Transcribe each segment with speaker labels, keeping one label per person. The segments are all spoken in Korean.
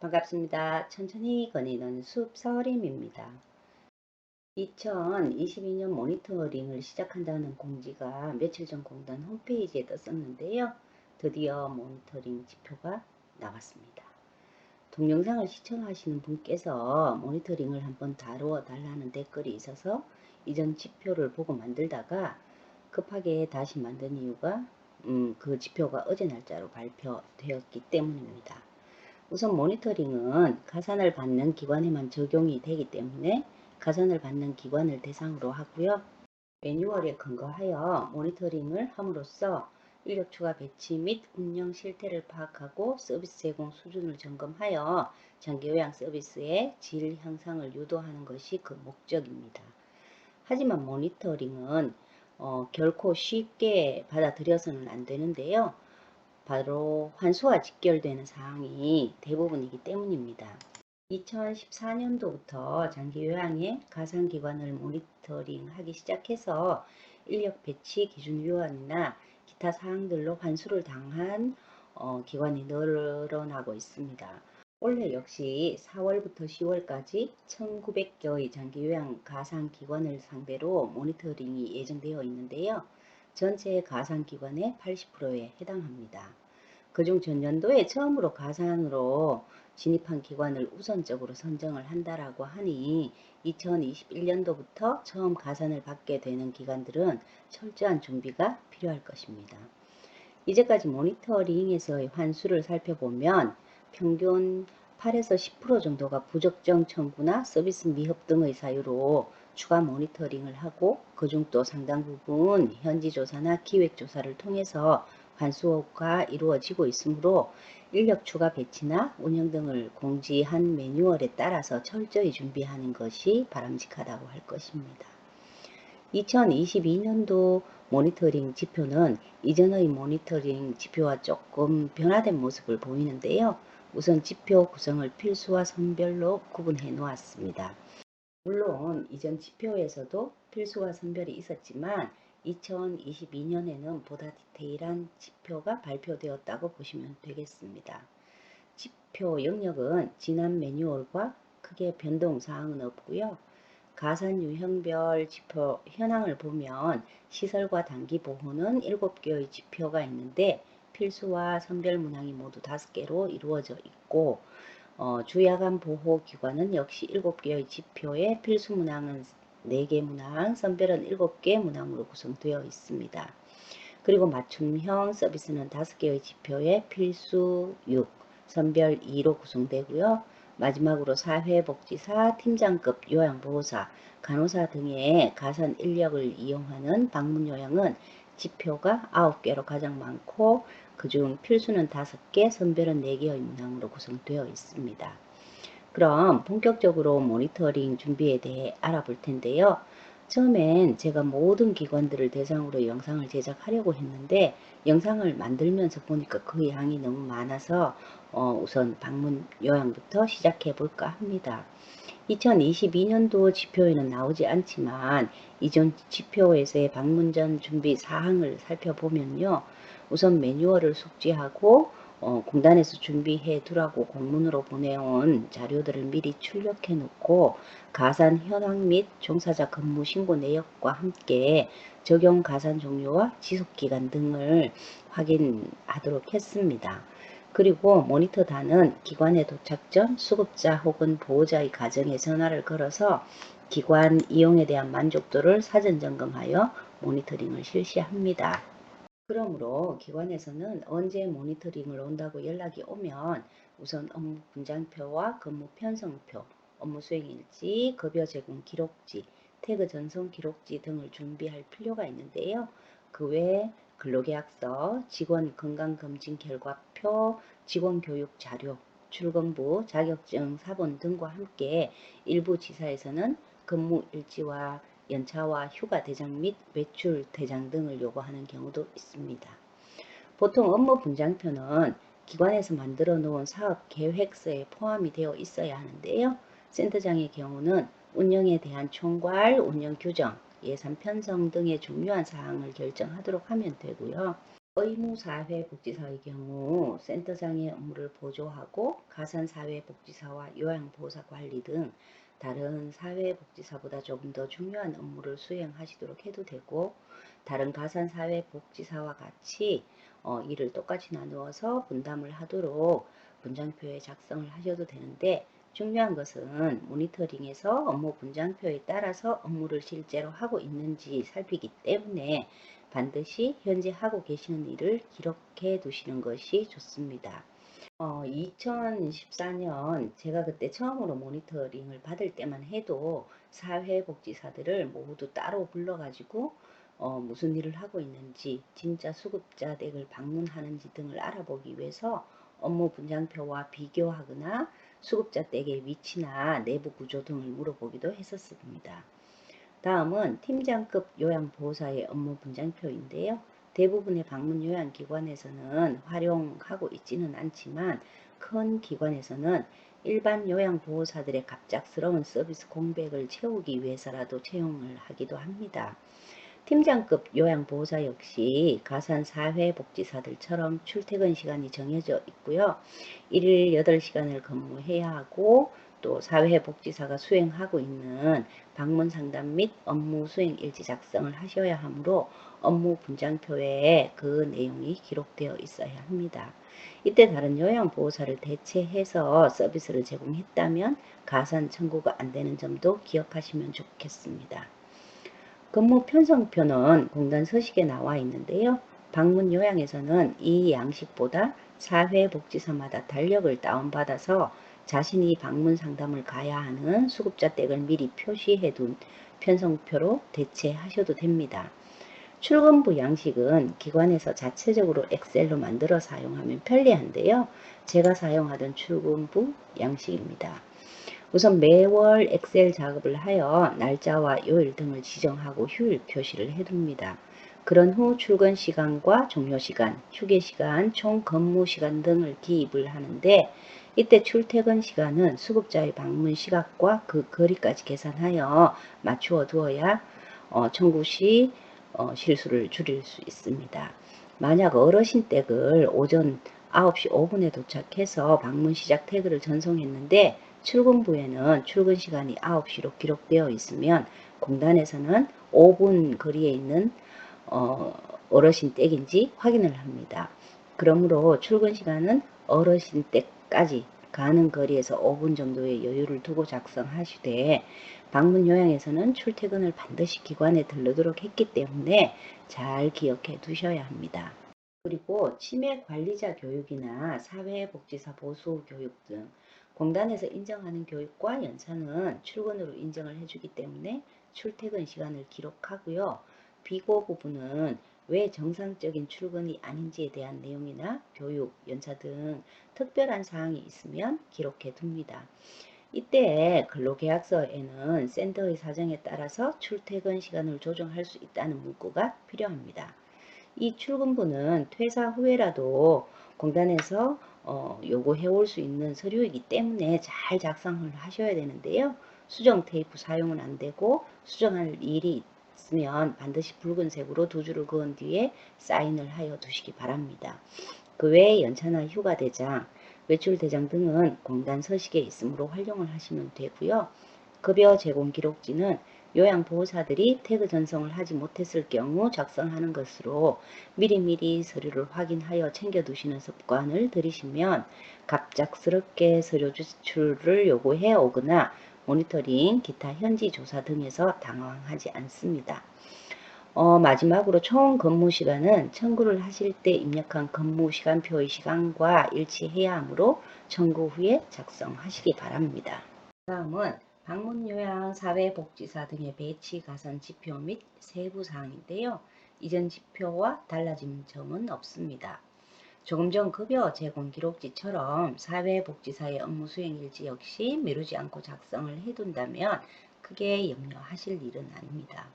Speaker 1: 반갑습니다. 천천히 거니는 숲서림입니다. 2022년 모니터링을 시작한다는 공지가 며칠 전 공단 홈페이지에 떴었는데요. 드디어 모니터링 지표가 나왔습니다. 동영상을 시청하시는 분께서 모니터링을 한번 다루어 달라는 댓글이 있어서 이전 지표를 보고 만들다가 급하게 다시 만든 이유가 그 지표가 어제 날짜로 발표되었기 때문입니다. 우선 모니터링은 가산을 받는 기관에만 적용이 되기 때문에 가산을 받는 기관을 대상으로 하고요. 매뉴얼에 근거하여 모니터링을 함으로써 인력 추가 배치 및 운영 실태를 파악하고 서비스 제공 수준을 점검하여 장기 요양 서비스의 질 향상을 유도하는 것이 그 목적입니다. 하지만 모니터링은 결코 쉽게 받아들여서는 안 되는데요. 바로 환수와 직결되는 사항이 대부분이기 때문입니다. 2014년도부터 장기 요양의 가상기관을 모니터링하기 시작해서 인력 배치 기준 위원이나 기타 사항들로 환수를 당한 기관이 늘어나고 있습니다. 올해 역시 4월부터 10월까지 1900개의 장기 요양 가상기관을 상대로 모니터링이 예정되어 있는데요. 전체 가상기관의 80%에 해당합니다. 그중 전년도에 처음으로 가산으로 진입한 기관을 우선적으로 선정을 한다라고 하니 2021년도부터 처음 가산을 받게 되는 기관들은 철저한 준비가 필요할 것입니다. 이제까지 모니터링에서의 환수를 살펴보면 평균 8에서 10% 정도가 부적정 청구나 서비스 미흡 등의 사유로 추가 모니터링을 하고 그중 또 상당 부분 현지조사나 기획조사를 통해서 환수가 이루어지고 있으므로 인력 추가 배치나 운영 등을 공지한 매뉴얼에 따라서 철저히 준비하는 것이 바람직하다고 할 것입니다. 2022년도 모니터링 지표는 이전의 모니터링 지표와 조금 변화된 모습을 보이는데요. 우선 지표 구성을 필수와 선별로 구분해 놓았습니다. 물론 이전 지표에서도 필수와 선별이 있었지만 2022년에는 보다 디테일한 지표가 발표되었다고 보시면 되겠습니다. 지표 영역은 지난 매뉴얼과 크게 변동사항은 없고요. 가산 유형별 지표 현황을 보면 시설과 단기 보호는 7개의 지표가 있는데 필수와 선별 문항이 모두 5개로 이루어져 있고 주야간 보호기관은 역시 7개의 지표에 필수 문항은 4개 문항, 선별은 7개 문항으로 구성되어 있습니다. 그리고 맞춤형 서비스는 5개의 지표에 필수 6, 선별 2로 구성되고요. 마지막으로 사회복지사, 팀장급 요양보호사, 간호사 등의 가산 인력을 이용하는 방문요양은 지표가 9개로 가장 많고 그중 필수는 5개, 선별은 4개의 문항으로 구성되어 있습니다. 그럼 본격적으로 모니터링 준비에 대해 알아볼 텐데요. 처음엔 제가 모든 기관들을 대상으로 영상을 제작하려고 했는데 영상을 만들면서 보니까 그 양이 너무 많아서 우선 방문 요양부터 시작해 볼까 합니다. 2022년도 지표에는 나오지 않지만 이전 지표에서의 방문 전 준비 사항을 살펴보면요. 우선 매뉴얼을 숙지하고 공단에서 준비해 두라고 공문으로 보내온 자료들을 미리 출력해 놓고 가산 현황 및 종사자 근무 신고 내역과 함께 적용 가산 종류와 지속기간 등을 확인하도록 했습니다. 그리고 모니터단은 기관에 도착 전 수급자 혹은 보호자의 가정에 전화를 걸어서 기관 이용에 대한 만족도를 사전 점검하여 모니터링을 실시합니다. 그러므로 기관에서는 언제 모니터링을 온다고 연락이 오면 우선 업무 분장표와 근무 편성표, 업무 수행일지, 급여 제공 기록지, 태그 전송 기록지 등을 준비할 필요가 있는데요. 그 외에 근로계약서, 직원 건강검진 결과표, 직원 교육 자료, 출근부, 자격증 사본 등과 함께 일부 지사에서는 근무 일지와 연차와 휴가 대장 및 외출 대장 등을 요구하는 경우도 있습니다. 보통 업무 분장표는 기관에서 만들어 놓은 사업 계획서에 포함이 되어 있어야 하는데요. 센터장의 경우는 운영에 대한 총괄, 운영 규정, 예산 편성 등의 중요한 사항을 결정하도록 하면 되고요. 의무사회복지사의 경우 센터장의 업무를 보조하고 가산사회복지사와 요양보호사 관리 등 다른 사회복지사보다 조금 더 중요한 업무를 수행하시도록 해도 되고, 다른 가산사회복지사와 같이 일을 똑같이 나누어서 분담을 하도록 분장표에 작성을 하셔도 되는데, 중요한 것은 모니터링에서 업무 분장표에 따라서 업무를 실제로 하고 있는지 살피기 때문에 반드시 현재 하고 계시는 일을 기록해 두시는 것이 좋습니다. 2014년 제가 그때 처음으로 모니터링을 받을 때만 해도 사회복지사들을 모두 따로 불러가지고 무슨 일을 하고 있는지, 진짜 수급자 댁을 방문하는지 등을 알아보기 위해서 업무 분장표와 비교하거나 수급자 댁의 위치나 내부 구조 등을 물어보기도 했었습니다. 다음은 팀장급 요양보호사의 업무 분장표인데요. 대부분의 방문 요양기관에서는 활용하고 있지는 않지만 큰 기관에서는 일반 요양보호사들의 갑작스러운 서비스 공백을 채우기 위해서라도 채용을 하기도 합니다. 팀장급 요양보호사 역시 가산사회복지사들처럼 출퇴근 시간이 정해져 있고요. 일일 8시간을 근무해야 하고, 또 사회복지사가 수행하고 있는 방문 상담 및 업무 수행 일지 작성을 하셔야 하므로 업무 분장표에 그 내용이 기록되어 있어야 합니다. 이때 다른 요양보호사를 대체해서 서비스를 제공했다면 가산 청구가 안 되는 점도 기억하시면 좋겠습니다. 근무 편성표는 공단 서식에 나와 있는데요. 방문 요양에서는 이 양식보다 사회복지사마다 달력을 다운받아서 자신이 방문 상담을 가야 하는 수급자 댁을 미리 표시해 둔 편성표로 대체하셔도 됩니다. 출근부 양식은 기관에서 자체적으로 엑셀로 만들어 사용하면 편리한데요. 제가 사용하던 출근부 양식입니다. 우선 매월 엑셀 작업을 하여 날짜와 요일 등을 지정하고 휴일 표시를 해둡니다. 그런 후 출근 시간과 종료 시간, 휴게 시간, 총 근무 시간 등을 기입을 하는데, 이때 출퇴근 시간은 수급자의 방문 시각과 그 거리까지 계산하여 맞추어 두어야 청구 시 실수를 줄일 수 있습니다. 만약 어르신 댁을 오전 9시 5분에 도착해서 방문 시작 태그를 전송했는데 출근부에는 출근 시간이 9시로 기록되어 있으면 공단에서는 5분 거리에 있는 어르신 댁인지 확인을 합니다. 그러므로 출근 시간은 어르신 댁까지 가는 거리에서 5분 정도의 여유를 두고 작성하시되, 방문 요양에서는 출퇴근을 반드시 기관에 들르도록 했기 때문에 잘 기억해 두셔야 합니다. 그리고 치매 관리자 교육이나 사회복지사 보수 교육 등 공단에서 인정하는 교육과 연차는 출근으로 인정을 해주기 때문에 출퇴근 시간을 기록하고요. 비고 부분은 왜 정상적인 출근이 아닌지에 대한 내용이나 교육, 연차 등 특별한 사항이 있으면 기록해 둡니다. 이때 근로계약서에는 센터의 사정에 따라서 출퇴근 시간을 조정할 수 있다는 문구가 필요합니다. 이 출근부는 퇴사 후에라도 공단에서 요구해 올 수 있는 서류이기 때문에 잘 작성을 하셔야 되는데요. 수정 테이프 사용은 안 되고, 수정할 일이 있으면 반드시 붉은색으로 두 줄을 그은 뒤에 사인을 하여 두시기 바랍니다. 그 외에 연차나 휴가 대장, 외출 대장 등은 공단 서식에 있으므로 활용을 하시면 되고요. 급여 제공 기록지는 요양보호사들이 태그 전송을 하지 못했을 경우 작성하는 것으로 미리미리 서류를 확인하여 챙겨두시는 습관을 들이시면 갑작스럽게 서류 제출을 요구해 오거나 모니터링, 기타 현지 조사 등에서 당황하지 않습니다. 마지막으로 총 근무 시간은 청구를 하실 때 입력한 근무 시간표의 시간과 일치해야 하므로 청구 후에 작성하시기 바랍니다. 다음은 방문요양, 사회복지사 등의 배치 가산 지표 및 세부 사항인데요. 이전 지표와 달라진 점은 없습니다. 조금 전 급여 제공 기록지처럼 사회복지사의 업무 수행 일지 역시 미루지 않고 작성을 해둔다면 크게 염려하실 일은 아닙니다.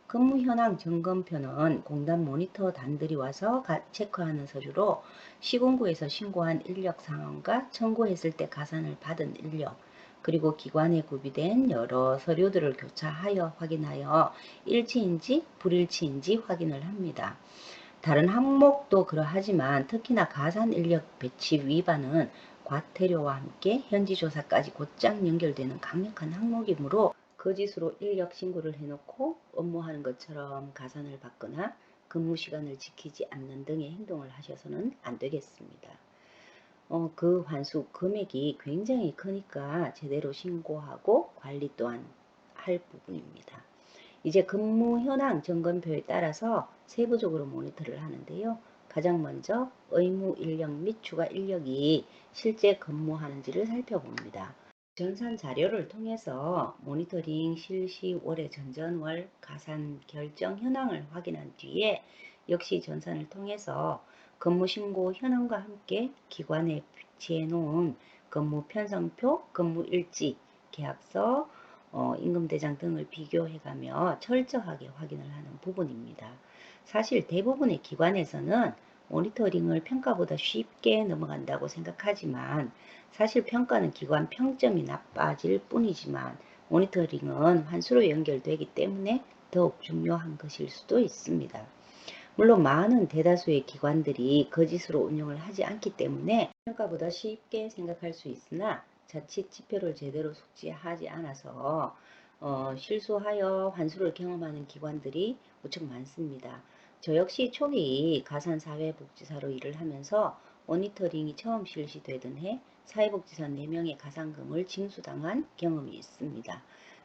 Speaker 1: 근무 현황 점검표는 공단 모니터 단들이 와서 체크하는 서류로 시군구에서 신고한 인력 상황과 청구했을 때 가산을 받은 인력, 그리고 기관에 구비된 여러 서류들을 교차하여 확인하여 일치인지 불일치인지 확인을 합니다. 다른 항목도 그러하지만 특히나 가산 인력 배치 위반은 과태료와 함께 현지조사까지 곧장 연결되는 강력한 항목이므로 거짓으로 인력 신고를 해놓고 업무하는 것처럼 가산을 받거나 근무 시간을 지키지 않는 등의 행동을 하셔서는 안 되겠습니다. 그 환수 금액이 굉장히 크니까 제대로 신고하고 관리 또한 할 부분입니다. 이제 근무 현황 점검표에 따라서 세부적으로 모니터를 하는데요. 가장 먼저 의무 인력 및 추가 인력이 실제 근무하는지를 살펴봅니다. 전산 자료를 통해서 모니터링 실시 월의 전전월 가산 결정 현황을 확인한 뒤에 역시 전산을 통해서 근무 신고 현황과 함께 기관에 비치해 놓은 근무 편성표, 근무 일지, 계약서, 임금대장 등을 비교해가며 철저하게 확인을 하는 부분입니다. 사실 대부분의 기관에서는 모니터링을 평가보다 쉽게 넘어간다고 생각하지만 사실 평가는 기관 평점이 나빠질 뿐이지만 모니터링은 환수로 연결되기 때문에 더욱 중요한 것일 수도 있습니다. 물론 많은 대다수의 기관들이 거짓으로 운영을 하지 않기 때문에 평가보다 쉽게 생각할 수 있으나 자칫 지표를 제대로 숙지하지 않아서 실수하여 환수를 경험하는 기관들이 무척 많습니다. 저 역시 초기 가산사회복지사로 일을 하면서 모니터링이 처음 실시되던 해 사회복지사 4명의 가산금을 징수당한 경험이 있습니다.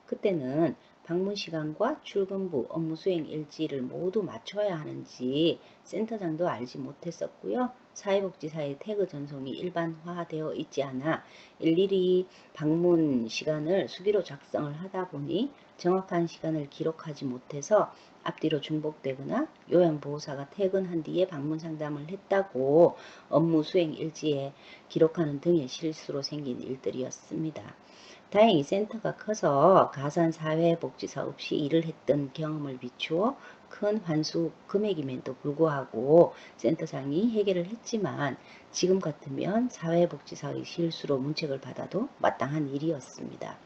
Speaker 1: 그때는 방문 시간과 출근부, 업무 수행 일지를 모두 맞춰야 하는지 센터장도 알지 못했었고요. 사회복지사의 태그 전송이 일반화되어 있지 않아 일일이 방문 시간을 수기로 작성을 하다 보니 정확한 시간을 기록하지 못해서 앞뒤로 중복되거나 요양보호사가 퇴근한 뒤에 방문 상담을 했다고 업무 수행 일지에 기록하는 등의 실수로 생긴 일들이었습니다. 다행히 센터가 커서 가산사회복지사 없이 일을 했던 경험을 비추어 큰 환수 금액임에도 불구하고 센터장이 해결을 했지만 지금 같으면 사회복지사의 실수로 문책을 받아도 마땅한 일이었습니다.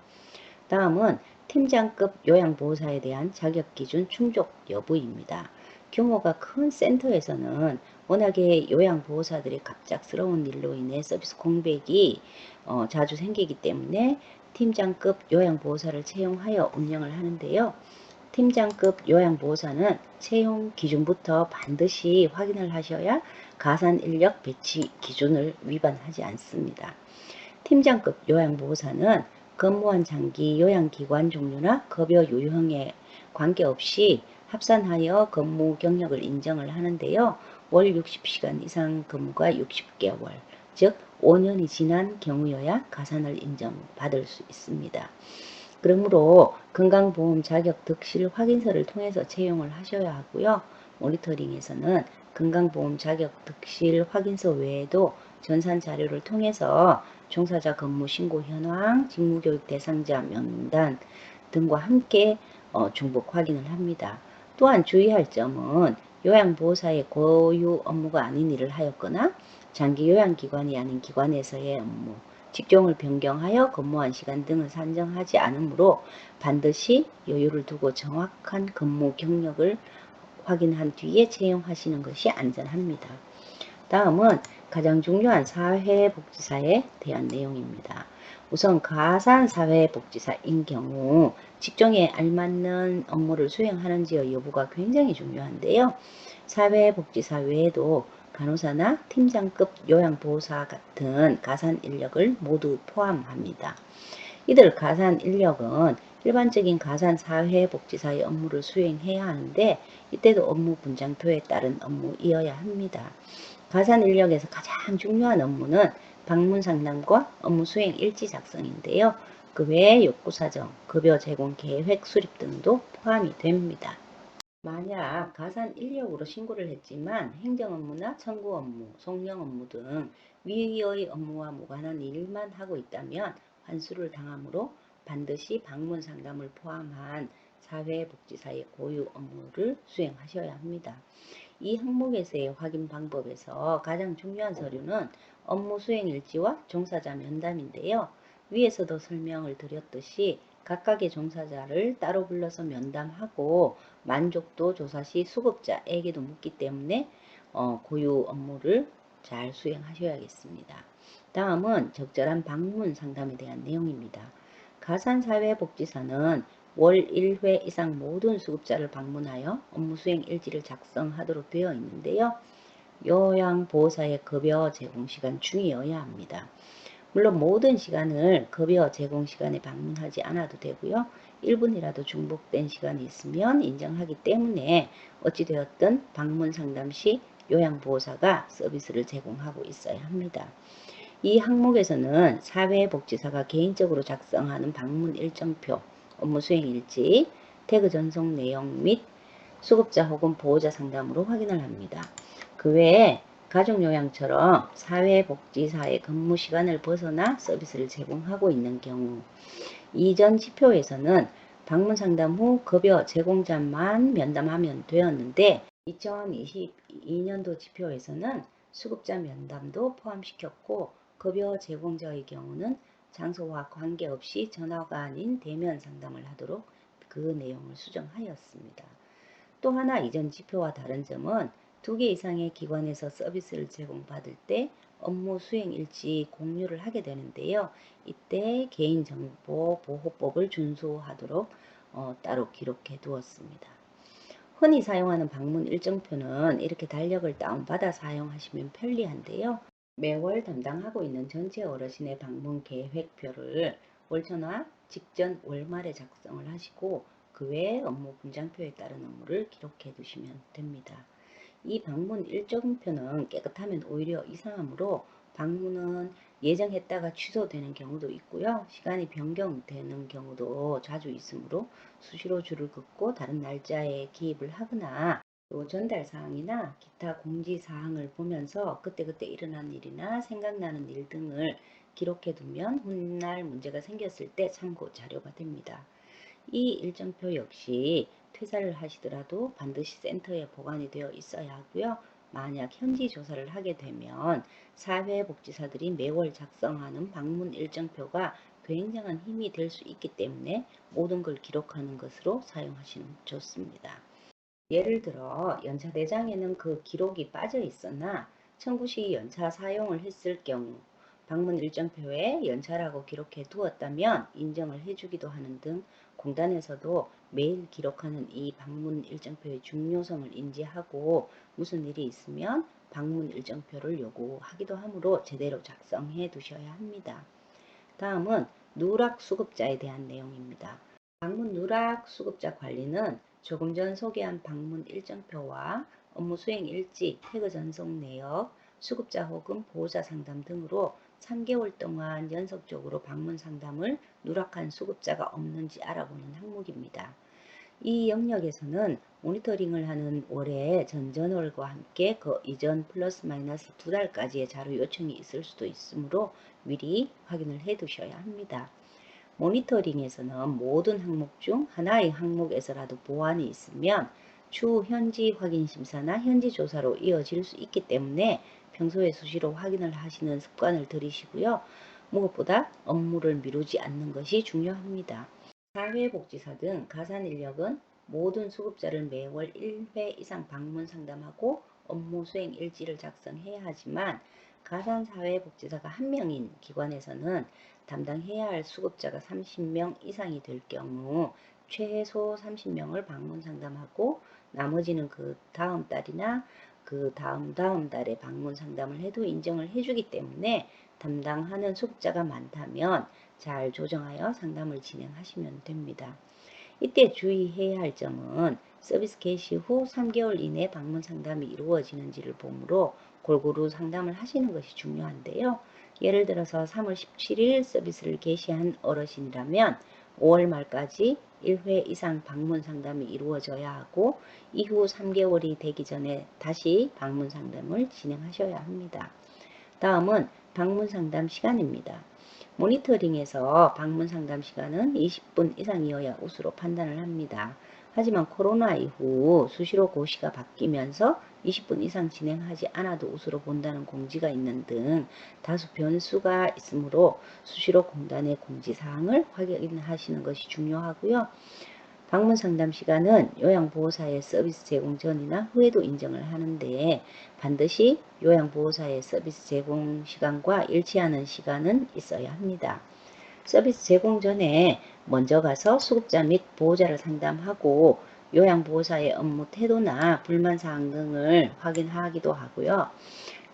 Speaker 1: 다음은 팀장급 요양보호사에 대한 자격기준 충족 여부입니다. 규모가 큰 센터에서는 워낙에 요양보호사들의 갑작스러운 일로 인해 서비스 공백이 자주 생기기 때문에 팀장급 요양보호사를 채용하여 운영을 하는데요. 팀장급 요양보호사는 채용 기준부터 반드시 확인을 하셔야 가산 인력 배치 기준을 위반하지 않습니다. 팀장급 요양보호사는 근무한 장기 요양기관 종류나 급여 유형에 관계없이 합산하여 근무 경력을 인정을 하는데요. 월 60시간 이상 근무가 60개월, 즉 5년이 지난 경우여야 가산을 인정받을 수 있습니다. 그러므로 건강보험 자격 득실 확인서를 통해서 채용을 하셔야 하고요. 모니터링에서는 건강보험 자격 득실 확인서 외에도 전산 자료를 통해서 종사자 근무 신고 현황, 직무교육 대상자 명단 등과 함께 중복 확인을 합니다. 또한 주의할 점은 요양보호사의 고유 업무가 아닌 일을 하였거나 장기 요양기관이 아닌 기관에서의 업무, 직종을 변경하여 근무한 시간 등을 산정하지 않으므로 반드시 여유를 두고 정확한 근무 경력을 확인한 뒤에 채용하시는 것이 안전합니다. 다음은 가장 중요한 사회복지사에 대한 내용입니다. 우선 가산사회복지사인 경우 직종에 알맞는 업무를 수행하는지 여부가 굉장히 중요한데요. 사회복지사 외에도 간호사나 팀장급 요양보호사 같은 가산 인력을 모두 포함합니다. 이들 가산 인력은 일반적인 가산 사회복지사의 업무를 수행해야 하는데 이때도 업무 분장표에 따른 업무이어야 합니다. 가산 인력에서 가장 중요한 업무는 방문 상담과 업무 수행 일지 작성인데요. 그 외에 욕구 사정, 급여 제공 계획 수립 등도 포함이 됩니다. 만약 가산 인력으로 신고를 했지만 행정 업무나 청구 업무, 송령 업무 등 위의 업무와 무관한 일만 하고 있다면 환수를 당하므로 반드시 방문 상담을 포함한 사회복지사의 고유 업무를 수행하셔야 합니다. 이 항목에서의 확인 방법에서 가장 중요한 서류는 업무 수행 일지와 종사자 면담인데요. 위에서도 설명을 드렸듯이 각각의 종사자를 따로 불러서 면담하고 만족도 조사 시 수급자에게도 묻기 때문에 고유 업무를 잘 수행하셔야겠습니다. 다음은 적절한 방문 상담에 대한 내용입니다. 가산사회복지사는 월 1회 이상 모든 수급자를 방문하여 업무 수행 일지를 작성하도록 되어 있는데요. 요양보호사의 급여 제공 시간 중이어야 합니다. 물론 모든 시간을 급여 제공 시간에 방문하지 않아도 되고요. 1분이라도 중복된 시간이 있으면 인정하기 때문에 어찌되었든 방문 상담 시 요양보호사가 서비스를 제공하고 있어야 합니다. 이 항목에서는 사회복지사가 개인적으로 작성하는 방문 일정표, 업무 수행 일지, 태그 전송 내용 및 수급자 혹은 보호자 상담으로 확인을 합니다. 그 외에 가족요양처럼 사회복지사의 근무 시간을 벗어나 서비스를 제공하고 있는 경우, 이전 지표에서는 방문 상담 후 급여 제공자만 면담하면 되었는데 2022년도 지표에서는 수급자 면담도 포함시켰고 급여 제공자의 경우는 장소와 관계없이 전화가 아닌 대면 상담을 하도록 그 내용을 수정하였습니다. 또 하나 이전 지표와 다른 점은 2개 이상의 기관에서 서비스를 제공받을 때 업무 수행 일지 공유를 하게 되는데요. 이때 개인정보보호법을 준수하도록 따로 기록해 두었습니다. 흔히 사용하는 방문 일정표는 이렇게 달력을 다운받아 사용하시면 편리한데요. 매월 담당하고 있는 전체 어르신의 방문 계획표를 월초나 직전 월말에 작성을 하시고 그 외에 업무 분장표에 따른 업무를 기록해 두시면 됩니다. 이 방문 일정표는 깨끗하면 오히려 이상하므로 방문은 예정했다가 취소되는 경우도 있고요. 시간이 변경되는 경우도 자주 있으므로 수시로 줄을 긋고 다른 날짜에 기입을 하거나 또 전달 사항이나 기타 공지 사항을 보면서 그때그때 일어난 일이나 생각나는 일 등을 기록해 두면 훗날 문제가 생겼을 때 참고 자료가 됩니다. 이 일정표 역시 퇴사를 하시더라도 반드시 센터에 보관이 되어 있어야 하고요. 만약 현지 조사를 하게 되면 사회복지사들이 매월 작성하는 방문 일정표가 굉장한 힘이 될 수 있기 때문에 모든 걸 기록하는 것으로 사용하시면 좋습니다. 예를 들어 연차 대장에는 그 기록이 빠져 있었나 청구 시 연차 사용을 했을 경우 방문 일정표에 연차라고 기록해 두었다면 인정을 해주기도 하는 등 공단에서도 매일 기록하는 이 방문 일정표의 중요성을 인지하고 무슨 일이 있으면 방문 일정표를 요구하기도 하므로 제대로 작성해 두셔야 합니다. 다음은 누락 수급자에 대한 내용입니다. 방문 누락 수급자 관리는 조금 전 소개한 방문 일정표와 업무 수행 일지, 태그 전송 내역, 수급자 혹은 보호자 상담 등으로 3개월 동안 연속적으로 방문 상담을 누락한 수급자가 없는지 알아보는 항목입니다. 이 영역에서는 모니터링을 하는 월의 전전월과 함께 그 이전 플러스 마이너스 2달까지의 자료 요청이 있을 수도 있으므로 미리 확인을 해 두셔야 합니다. 모니터링에서는 모든 항목 중 하나의 항목에서라도 보완이 있으면 추후 현지 확인 심사나 현지 조사로 이어질 수 있기 때문에 평소에 수시로 확인을 하시는 습관을 들이시고요. 무엇보다 업무를 미루지 않는 것이 중요합니다. 사회복지사 등 가산인력은 모든 수급자를 매월 1회 이상 방문 상담하고 업무 수행 일지를 작성해야 하지만 가산사회복지사가 1명인 기관에서는 담당해야 할 수급자가 30명 이상이 될 경우 최소 30명을 방문 상담하고 나머지는 그 다음 달이나 그 다음 달에 방문 상담을 해도 인정을 해주기 때문에 담당하는 수급자가 많다면 잘 조정하여 상담을 진행하시면 됩니다. 이때 주의해야 할 점은 서비스 개시 후 3개월 이내 방문 상담이 이루어지는지를 보므로 골고루 상담을 하시는 것이 중요한데요. 예를 들어서 3월 17일 서비스를 개시한 어르신이라면 5월 말까지 1회 이상 방문 상담이 이루어져야 하고 이후 3개월이 되기 전에 다시 방문 상담을 진행하셔야 합니다. 다음은 방문 상담 시간입니다. 모니터링에서 방문 상담 시간은 20분 이상이어야 우수로 판단을 합니다. 하지만 코로나 이후 수시로 고시가 바뀌면서 20분 이상 진행하지 않아도 우수로 본다는 공지가 있는 등 다수 변수가 있으므로 수시로 공단의 공지사항을 확인하시는 것이 중요하고요. 방문 상담 시간은 요양보호사의 서비스 제공 전이나 후에도 인정을 하는데 반드시 요양보호사의 서비스 제공 시간과 일치하는 시간은 있어야 합니다. 서비스 제공 전에 먼저 가서 수급자 및 보호자를 상담하고 요양보호사의 업무 태도나 불만사항 등을 확인하기도 하고요.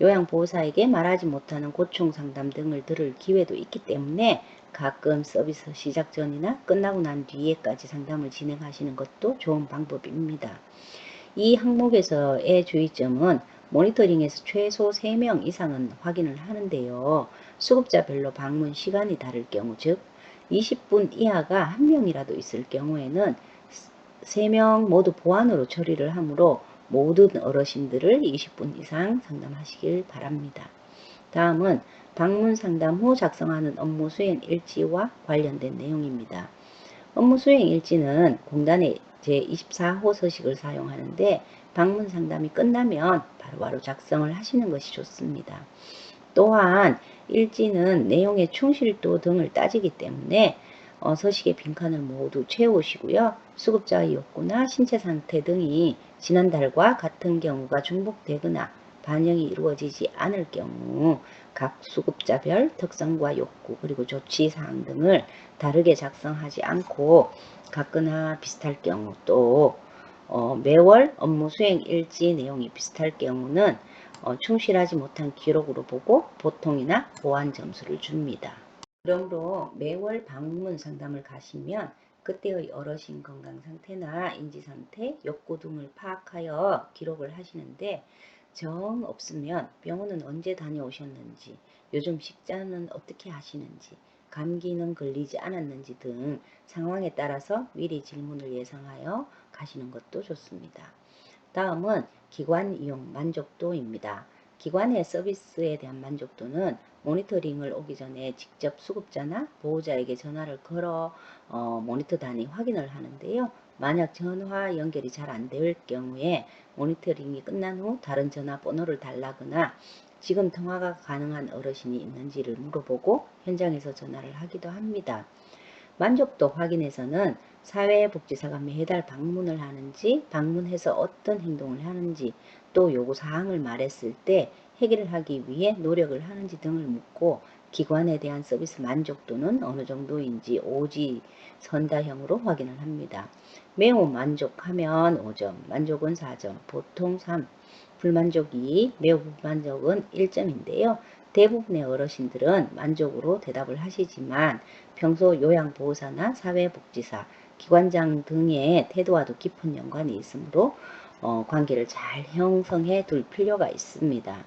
Speaker 1: 요양보호사에게 말하지 못하는 고충 상담 등을 들을 기회도 있기 때문에 가끔 서비스 시작 전이나 끝나고 난 뒤에까지 상담을 진행하시는 것도 좋은 방법입니다. 이 항목에서의 주의점은 모니터링에서 최소 3명 이상은 확인을 하는데요. 수급자별로 방문 시간이 다를 경우, 즉 20분 이하가 1명이라도 있을 경우에는 3명 모두 보안으로 처리를 하므로 모든 어르신들을 20분 이상 상담하시길 바랍니다. 다음은 방문 상담 후 작성하는 업무 수행 일지와 관련된 내용입니다. 업무 수행 일지는 공단의 제24호 서식을 사용하는데 방문 상담이 끝나면 바로바로 작성을 하시는 것이 좋습니다. 또한 일지는 내용의 충실도 등을 따지기 때문에 서식의 빈칸을 모두 채우시고요. 수급자의 욕구나 신체 상태 등이 지난달과 같은 경우가 중복되거나 반영이 이루어지지 않을 경우 각 수급자별 특성과 욕구 그리고 조치사항 등을 다르게 작성하지 않고 같거나 비슷할 경우 또 매월 업무 수행 일지 내용이 비슷할 경우는 충실하지 못한 기록으로 보고 보통이나 보완 점수를 줍니다. 그러므로 매월 방문 상담을 가시면 그때의 어르신 건강 상태나 인지 상태, 욕구 등을 파악하여 기록을 하시는데 정 없으면 병원은 언제 다녀오셨는지, 요즘 식사는 어떻게 하시는지, 감기는 걸리지 않았는지 등 상황에 따라서 미리 질문을 예상하여 가시는 것도 좋습니다. 다음은 기관 이용 만족도입니다. 기관의 서비스에 대한 만족도는 모니터링을 오기 전에 직접 수급자나 보호자에게 전화를 걸어 모니터단이 확인을 하는데요. 만약 전화 연결이 잘 안 될 경우에 모니터링이 끝난 후 다른 전화번호를 달라거나 지금 통화가 가능한 어르신이 있는지를 물어보고 현장에서 전화를 하기도 합니다. 만족도 확인에서는 사회복지사가 매달 방문을 하는지, 방문해서 어떤 행동을 하는지, 또 요구사항을 말했을 때 해결을 하기 위해 노력을 하는지 등을 묻고 기관에 대한 서비스 만족도는 어느 정도인지 오지 선다형으로 확인을 합니다. 매우 만족하면 5점, 만족은 4점, 보통 3, 불만족 2, 매우 불만족은 1점인데요. 대부분의 어르신들은 만족으로 대답을 하시지만 평소 요양보호사나 사회복지사, 기관장 등의 태도와도 깊은 연관이 있으므로 관계를 잘 형성해 둘 필요가 있습니다.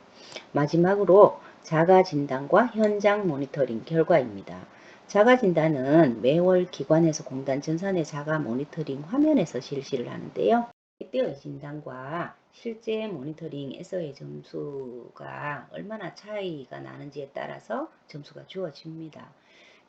Speaker 1: 마지막으로 자가진단과 현장 모니터링 결과입니다. 자가진단은 매월 기관에서 공단 전산의 자가 모니터링 화면에서 실시를 하는데요. 이때의 진단과 실제 모니터링에서의 점수가 얼마나 차이가 나는지에 따라서 점수가 주어집니다.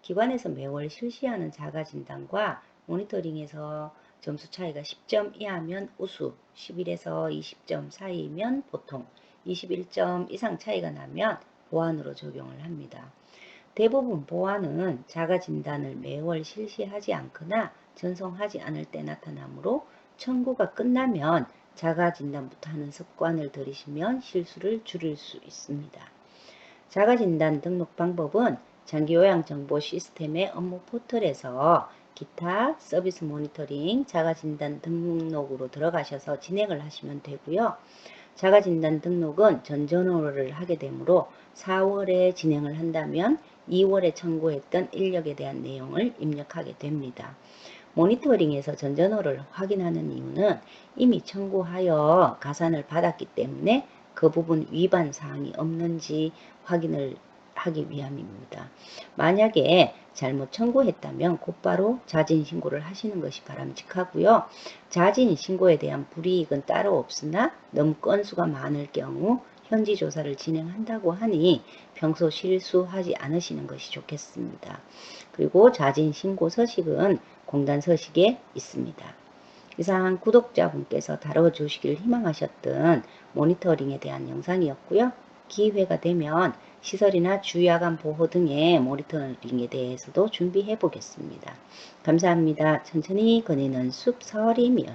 Speaker 1: 기관에서 매월 실시하는 자가진단과 모니터링에서 점수 차이가 10점 이하면 우수, 11에서 20점 사이면 보통, 21점 이상 차이가 나면 보완으로 적용을 합니다. 대부분 보완은 자가진단을 매월 실시하지 않거나 전송하지 않을 때 나타나므로 청구가 끝나면 자가진단부터 하는 습관을 들이시면 실수를 줄일 수 있습니다. 자가진단 등록 방법은 장기요양정보 시스템의 업무 포털에서 기타 서비스 모니터링 자가진단 등록으로 들어가셔서 진행을 하시면 되고요. 자가진단 등록은 전전후를 하게 되므로 4월에 진행을 한다면 2월에 청구했던 인력에 대한 내용을 입력하게 됩니다. 모니터링에서 전전후를 확인하는 이유는 이미 청구하여 가산을 받았기 때문에 그 부분 위반 사항이 없는지 확인을 하기 위함입니다. 만약에 잘못 청구했다면 곧바로 자진신고를 하시는 것이 바람직하고요. 자진신고에 대한 불이익은 따로 없으나 너무 건수가 많을 경우 현지조사를 진행한다고 하니 평소 실수하지 않으시는 것이 좋겠습니다. 그리고 자진신고 서식은 공단 서식에 있습니다. 이상 구독자분께서 다뤄주시길 희망하셨던 모니터링에 대한 영상이었고요. 기회가 되면 시설이나 주야간 보호 등의 모니터링에 대해서도 준비해 보겠습니다. 감사합니다. 천천히 거니는 숲서림이었습니다.